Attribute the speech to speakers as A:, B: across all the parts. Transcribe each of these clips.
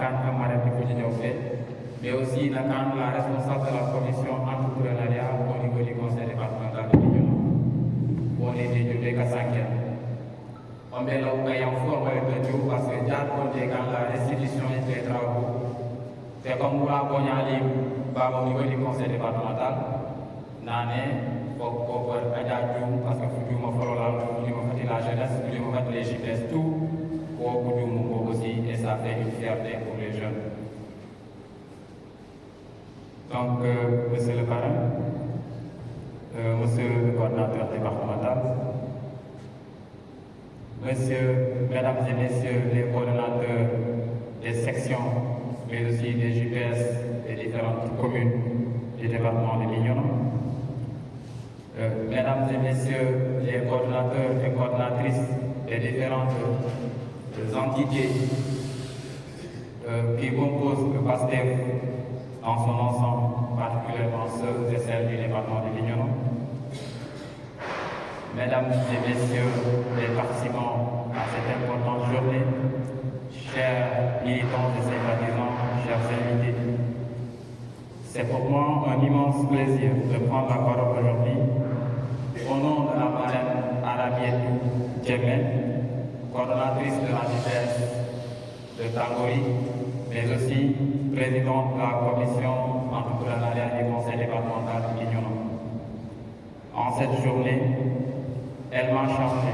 A: un marraine de Fouti, mais aussi la responsable de la commission entrepreneuriat au niveau du conseil départemental de Bignona. On est des Kassankia. On met là où il y a un fort parce que quand la restitution des travaux, c'est comme nous l'avons dit au niveau du conseil départemental, pour parce que Fouti m'a fait la jeunesse, Fouti m'a fait les GPS, tout pour Fouti aussi, et ça fait une fierté pour les jeunes. Donc, monsieur le parrain, monsieur le coordinateur départemental, mesdames et messieurs les coordonnateurs des sections, mais aussi des GPS des différentes communes du département de Bignona, mesdames et messieurs les coordonnateurs et coordonnatrices des différentes entités qui composent le PASTEF dans son ensemble, particulièrement ceux et celles du département de Bignona. Mesdames et messieurs les participants à cette importante journée, chers militants et sympathisants, chers invités, c'est pour moi un immense plaisir de prendre la parole aujourd'hui au nom de la marraine Arabietou Djemé, coordonnatrice de la GPS de Tangori, mais aussi présidente de la commission entrepreneuriat du conseil départemental de Bignona. En cette journée, elle m'a chargé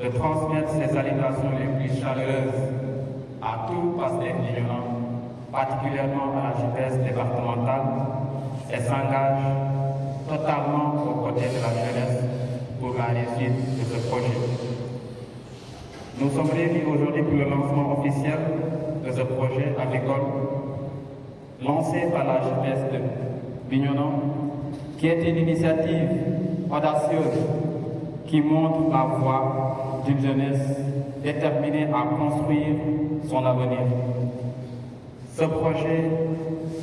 A: de transmettre ses salutations les plus chaleureuses à tout PASTEF Bignona, particulièrement à la GPS départementale, et s'engage totalement aux côtés de la jeunesse pour la réussite de ce projet. Nous sommes réunis aujourd'hui pour le lancement officiel de ce projet agricole lancé par la jeunesse de Bignona, qui est une initiative audacieuse qui montre la voie d'une jeunesse déterminée à construire son avenir. Ce projet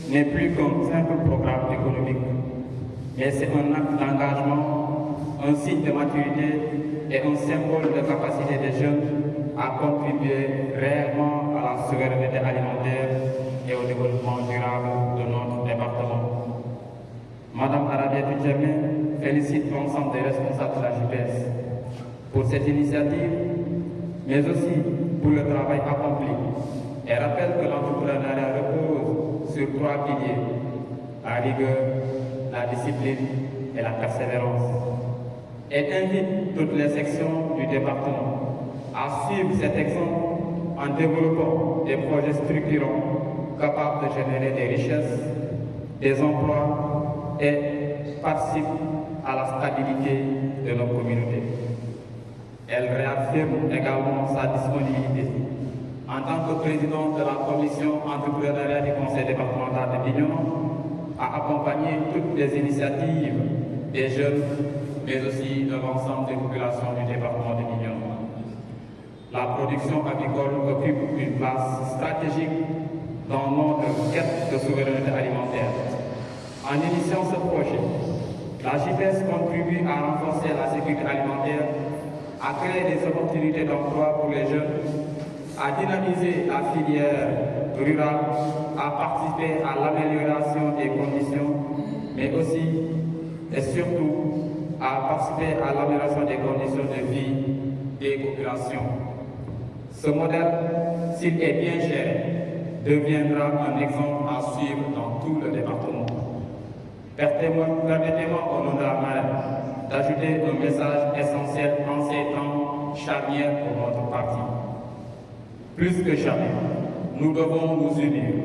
A: n'est plus qu'un simple programme économique, mais c'est un acte d'engagement, un signe de maturité et un symbole de capacité des jeunes à contribuer réellement à la souveraineté alimentaire et au développement durable de notre département. Madame Arabietou Djemé félicite l'ensemble des responsables de la GPS pour cette initiative, mais aussi pour le travail accompli, et rappelle que l'entrepreneuriat repose sur 3 piliers: la rigueur, la discipline et la persévérance. Elle invite toutes les sections du département à suivre cet exemple en développant des projets structurants capables de générer des richesses, des emplois et participent à la stabilité de nos communautés. Elle réaffirme également sa disponibilité en tant que présidente de la commission entrepreneuriat du conseil départemental de Bignona à accompagner toutes les initiatives des jeunes, mais aussi de l'ensemble des populations du département de Bignona. La production agricole occupe une place stratégique dans notre quête de souveraineté alimentaire. En initiant ce projet, la JPS contribue à renforcer la sécurité alimentaire, à créer des opportunités d'emploi pour les jeunes, à dynamiser la filière rurale, à participer à l'amélioration des conditions, mais aussi et surtout à participer à l'amélioration des conditions de vie des populations. Ce modèle, s'il est bien géré, deviendra un exemple à suivre dans tout le département. Permettez-moi au nom de la marraine d'ajouter un message essentiel en ces temps charnières pour notre parti. Plus que jamais, nous devons nous unir,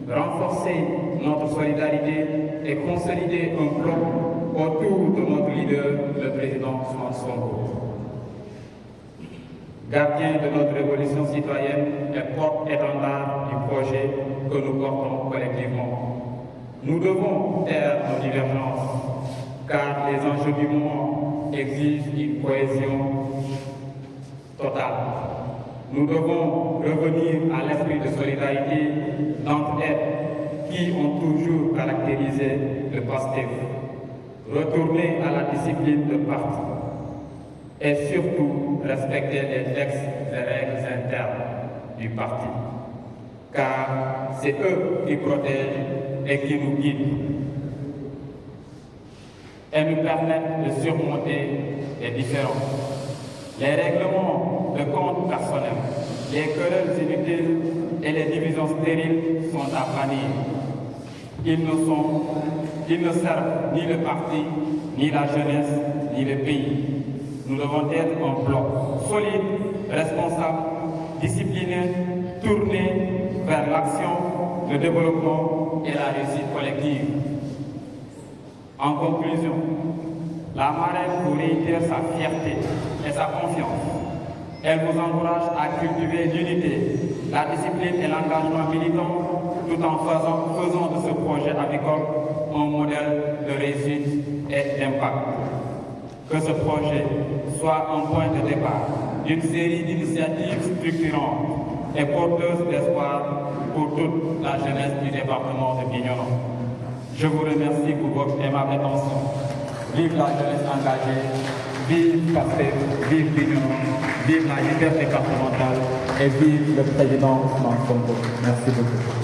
A: renforcer notre solidarité et consolider un bloc autour de notre leader, le président Ousmane Sonko. Gardien de notre révolution citoyenne et porte-étendard du projet que nous portons collectivement. Nous devons taire nos divergences, car les enjeux du moment exigent une cohésion totale. Nous devons revenir à l'esprit de solidarité, d'entraide qui ont toujours caractérisé le PASTEF, retourner à la discipline de parti et surtout respecter les textes et règles internes du parti. car c'est eux qui protègent et qui nous guident. Elles nous permettent de surmonter les différences. Les règlements de compte personnels, les querelles inutiles et les divisions stériles sont à bannir. Ils ne servent ni le parti, ni la jeunesse, ni le pays. Nous devons être un bloc solide, responsable, discipliné, tourné vers l'action, le développement et la réussite collective. En conclusion, la marraine vous réitère sa fierté et sa confiance. Elle vous encourage à cultiver l'unité, la discipline et l'engagement militant tout en faisant de ce projet avicole un modèle de réussite et d'impact. Que ce projet soit un point de départ d'une série d'initiatives structurantes et porteuses d'espoir pour toute la jeunesse du département de Bignona. Je vous remercie pour votre aimable attention. Vive la jeunesse engagée, vive Pastef, vive Bignona, vive la liberté départementale et vive le président Ousmane Sonko. Merci beaucoup.